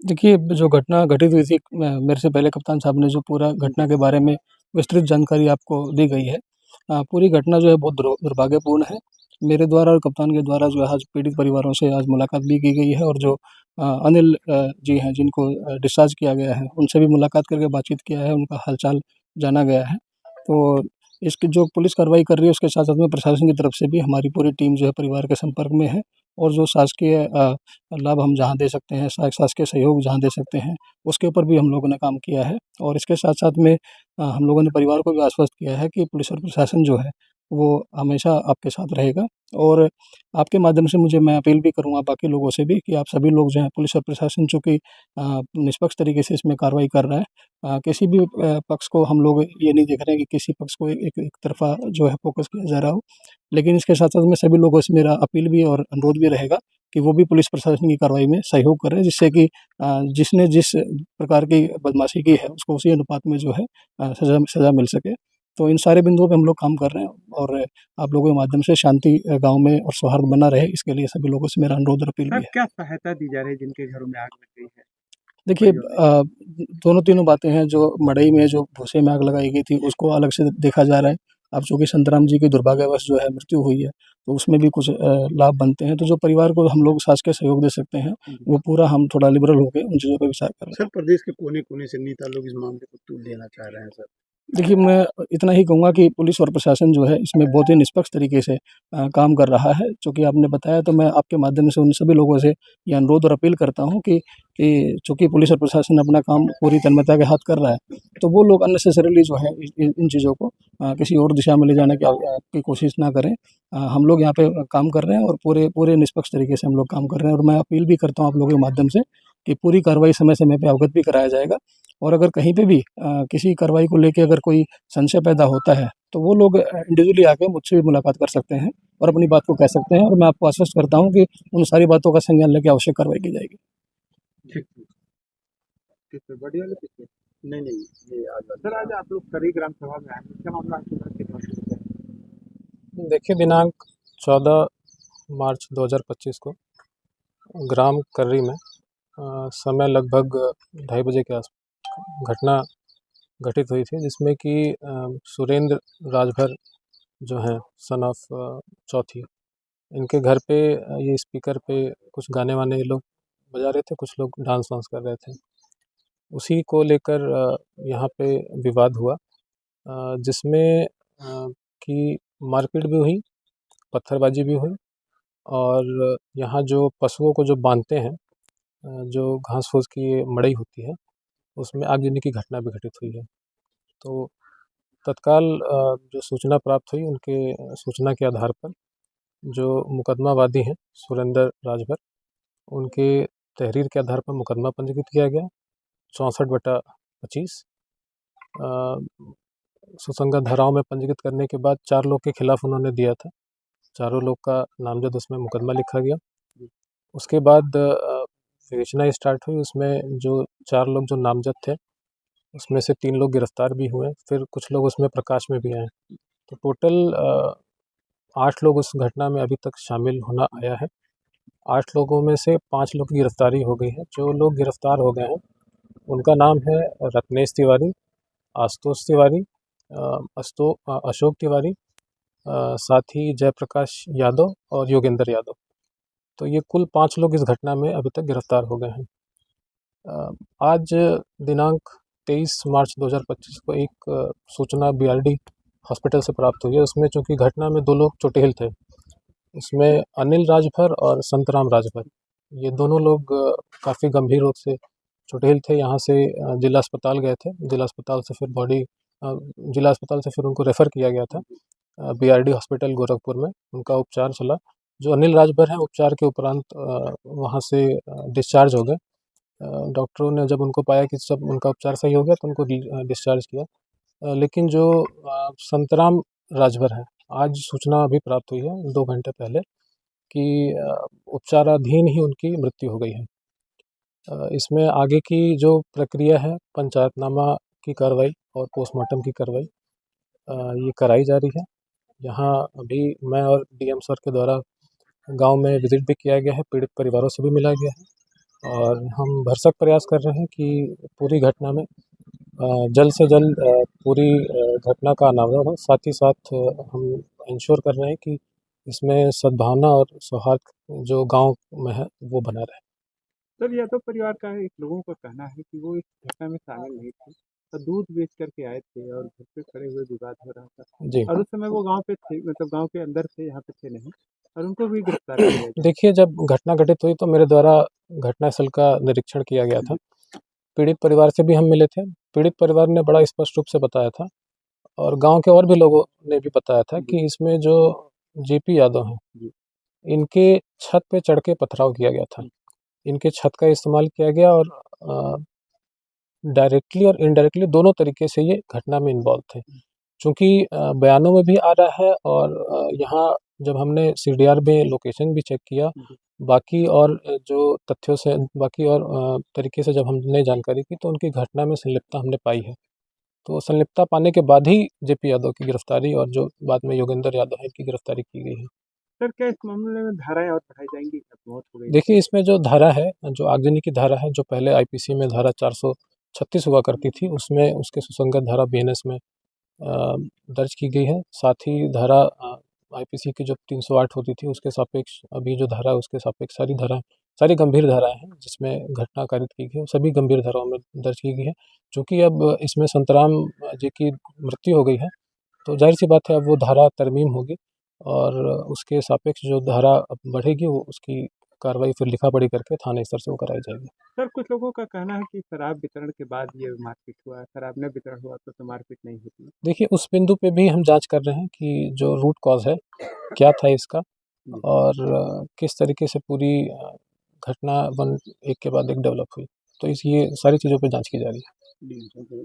देखिए, जो घटना घटित हुई थी मेरे से पहले कप्तान साहब ने जो पूरा घटना के बारे में विस्तृत जानकारी आपको दी गई है। पूरी घटना जो है बहुत दुर्भाग्यपूर्ण है। मेरे द्वारा और कप्तान के द्वारा जो है आज पीड़ित परिवारों से आज मुलाकात भी की गई है और जो अनिल जी हैं जिनको डिस्चार्ज किया गया है, उनसे भी मुलाकात करके बातचीत किया है, उनका हाल-चाल जाना गया है। तो इसकी जो पुलिस कार्रवाई कर रही है उसके साथ-साथ में प्रशासन की तरफ से भी हमारी पूरी टीम जो है परिवार के संपर्क में है और जो शासकीय लाभ हम जहाँ दे सकते हैं, शासकीय सहयोग जहाँ दे सकते हैं, उसके ऊपर भी हम लोगों ने काम किया है और इसके साथ-साथ में हम लोगों ने परिवार को भी आश्वस्त किया है कि पुलिस और प्रशासन जो है, वो हमेशा आपके साथ रहेगा और आपके माध्यम से मैं अपील भी करूँगा बाकी लोगों से भी कि आप सभी लोग जो हैं पुलिस और प्रशासन चूँकि निष्पक्ष तरीके से इसमें कार्रवाई कर रहा है। किसी भी पक्ष को हम लोग ये नहीं देख रहे हैं कि किसी पक्ष को एक तरफ़ा जो है फ़ोकस किया जा रहा हो। लेकिन इसके साथ-साथ में सभी लोगों से मेरा अपील भी और अनुरोध भी रहेगा कि वो भी पुलिस प्रशासन की कार्रवाई में सहयोग करें जिससे कि जिसने जिस प्रकार की बदमाशी की है उसको उसी अनुपात में जो है सज़ा मिल सके। तो इन सारे बिंदुओं पे हम लोग काम कर रहे हैं और आप लोगों के माध्यम से शांति गाँव में और सौहार्द बना रहे इसके लिए सभी लोगों से मेरा अनुरोध और अपील भी सर, है। क्या सहायता दी जा रही है जिनके घरों में आग लग गई है? देखिए परिवार दोनों-तीनों बातें हैं जो मढ़ई में जो भूसे में आग लगाई गई थी उसको अलग से देखा जा रहा है। अब चूँकि संतराम जी की दुर्भाग्यवश जो है मृत्यु हुई है, तो उसमें भी कुछ लाभ बनते हैं। तो जो परिवार को हम लोग शासकीय सहयोग दे सकते हैं, वो पूरा हम थोड़ा लिबरल होके उन चीज़ों पे विचार कर रहे सर, हैं। प्रदेश के कोने-कोने से नेता लोग इस मामले को तूल लेना चाह रहे हैं सर। देखिए, मैं इतना ही कहूँगा कि पुलिस और प्रशासन जो है इसमें बहुत ही निष्पक्ष तरीके से काम कर रहा है। चूँकि आपने बताया तो मैं आपके माध्यम से उन सभी लोगों से ये अनुरोध और अपील करता हूँ कि चूँकि पुलिस और प्रशासन अपना काम पूरी तन्मयता के साथ कर रहा है, तो वो लोग अननेसेसरीली जो है इन चीज़ों को किसी और दिशा में ले जाने की कोशिश ना करें। हम लोग यहाँ पे काम कर रहे हैं और पूरे पूरे निष्पक्ष तरीके से हम लोग काम कर रहे हैं और मैं अपील भी करता हूँ आप लोगों के माध्यम से कि पूरी कार्रवाई समय-समय पे अवगत भी कराया जाएगा और अगर कहीं पे भी किसी कार्रवाई को लेके अगर कोई संशय पैदा होता है, तो वो लोग इंडिविजुअली आके मुझसे भी मुलाकात कर सकते हैं और अपनी बात को कह सकते हैं और मैं आपको आश्वस्त करता हूँ कि उन सारी बातों का संज्ञान लेके आवश्यक कार्रवाई की जाएगी। ठीक, किसपे बड़ी वाले किसपे? नहीं, नहीं, ये आज सर, आज आप लोग करी ग्राम सभा में आए हैं, क्या मामला आपके घर के पास है? देखिए, दिनांक 14 मार्च 2025 को ग्राम कर्री में समय लगभग 2:30 बजे के आस घटना घटित हुई थी जिसमें कि सुरेंद्र राजभर जो हैं सन ऑफ चौथी, इनके घर पे ये स्पीकर पे कुछ गाने-वाने ये लोग बजा रहे थे, कुछ लोग डांस-वांस कर रहे थे। उसी को लेकर यहाँ पे विवाद हुआ जिसमें कि मारपीट भी हुई, पत्थरबाजी भी हुई और यहाँ जो पशुओं को जो बाँधते हैं जो घास-फूस की ये मड़ई होती है, उसमें आग लगने की घटना भी घटित हुई है। तो तत्काल जो सूचना प्राप्त हुई उनके सूचना के आधार पर जो मुकदमा वादी हैं सुरेंद्र राजभर, उनके तहरीर के आधार पर मुकदमा पंजीकृत किया गया 64/25 सुसंगत धाराओं में पंजीकृत करने के बाद 4 लोग के खिलाफ उन्होंने दिया था। चारों लोग का नामज़द उसमें मुकदमा लिखा गया। उसके बाद विवेचना स्टार्ट हुई, उसमें जो 4 लोग जो नामज़द थे, उसमें से 3 लोग गिरफ्तार भी हुए, फिर कुछ लोग उसमें प्रकाश में भी आए। तो टोटल 8 लोग उस घटना में अभी तक शामिल होना आया है। 8 लोगों में से 5 लोग की गिरफ्तारी हो गई है। जो लोग गिरफ्तार हो गए हैं, उनका नाम है रत्नेश तिवारी, आशुतोष तिवारी, अशोक तिवारी, साथ ही जयप्रकाश यादव और योगेंद्र यादव। तो ये कुल 5 लोग इस घटना में अभी तक गिरफ्तार हो गए हैं। आज दिनांक 23 मार्च 2025 को एक सूचना बीआरडी हॉस्पिटल से प्राप्त हुई है। उसमें चूँकि घटना में 2 लोग चोटिल थे, उसमें अनिल राजभर और संतराम राजभर, ये दोनों लोग काफ़ी गंभीर रूप से चोटिल थे। यहाँ से जिला अस्पताल गए थे, जिला अस्पताल से फिर उनको रेफ़र किया गया था बीआरडी हॉस्पिटल गोरखपुर में, उनका उपचार चला। जो अनिल राजभर हैं, उपचार के उपरांत वहाँ से डिस्चार्ज हो गए। डॉक्टरों ने जब उनको पाया कि सब उनका उपचार सही हो गया तो उनको डिस्चार्ज किया। लेकिन जो संतराम राजभर हैं, आज सूचना अभी प्राप्त हुई है 2 घंटे पहले कि उपचाराधीन ही उनकी मृत्यु हो गई है। इसमें आगे की जो प्रक्रिया है, पंचायतनामा की कार्रवाई और पोस्टमार्टम की कार्रवाई ये कराई जा रही है। यहाँ अभी मैं और डीएम सर के द्वारा गाँव में विज़िट भी किया गया है, पीड़ित परिवारों से भी मिला गया है और हम भरसक प्रयास कर रहे हैं कि पूरी घटना में जल्द से जल्द पूरी घटना का अनावरण हो। साथ ही साथ हम इंश्योर कर रहे हैं कि इसमें सद्भावना और सौहार्द जो गांव में है वो बना रहे। सर यादव परिवार का एक लोगों का कहना है कि वो इस घटना में शामिल नहीं थे और दूध बेच करके आए थे और घर पे खड़े हुए विवाद हो रहा था जी और उस समय वो गांव पे थे, मतलब गांव के अंदर थे, यहाँ पे थे नहीं, और उनको भी गिरफ्तार किया गया। देखिए, जब घटना घटित हुई तो मेरे द्वारा घटनास्थल का निरीक्षण किया गया था। पीड़ित परिवार से भी हम मिले थे। पीड़ित परिवार ने बड़ा स्पष्ट रूप से बताया था और गांव के और भी लोगों ने भी बताया था कि इसमें जो जेपी यादव हैं, इनके छत पे चढ़ के पथराव किया गया था। इनके छत का इस्तेमाल किया गया और डायरेक्टली और इनडायरेक्टली दोनों तरीके से ये घटना में इन्वॉल्व थे। चूँकि बयानों में भी आ रहा है और यहाँ जब हमने सीडीआर में लोकेशन भी चेक किया, बाकी और जो तथ्यों से बाकी और तरीके से जब हमने जानकारी की तो उनकी घटना में संलिप्तता हमने पाई है। तो संलिप्तता पाने के बाद ही जेपी यादव की गिरफ्तारी और जो बाद में योगेंद्र यादव है इनकी गिरफ्तारी की गई है। सर क्या इस मामले में धाराएं और बढ़ाई जाएंगी? मौत हो गई। देखिए, इसमें जो धारा है, जो आगजनी की धारा है, जो पहले आईपीसी में धारा 436 हुआ करती थी, उसमें उसके सुसंगत धारा बीएनएस में दर्ज की गई है। साथ ही धारा आईपीसी की जो 308 होती थी उसके सापेक्ष अभी जो धारा है उसके सापेक्ष सारी गंभीर धाराएं हैं जिसमें घटना कारित की गई है, सभी गंभीर धाराओं में दर्ज की गई है। चूँकि अब इसमें संतराम जी की मृत्यु हो गई है तो जाहिर सी बात है अब वो धारा तरमीम होगी और उसके सापेक्ष जो धारा अब बढ़ेगी वो उसकी कार्रवाई फिर लिखा पढ़ी करके थाने स्तर से वो कराई जाएगी। सर कुछ लोगों का कहना है कि शराब वितरण के बाद ये मारपीट हुआ है, शराब न वितरण हुआ तो मारपीट नहीं होती। देखिए, उस बिंदु पे भी हम जांच कर रहे हैं कि जो रूट कॉज है क्या था इसका और किस तरीके से पूरी घटना एक के बाद एक डेवलप हुई। तो इस ये सारी चीज़ों पे जांच की जा रही है।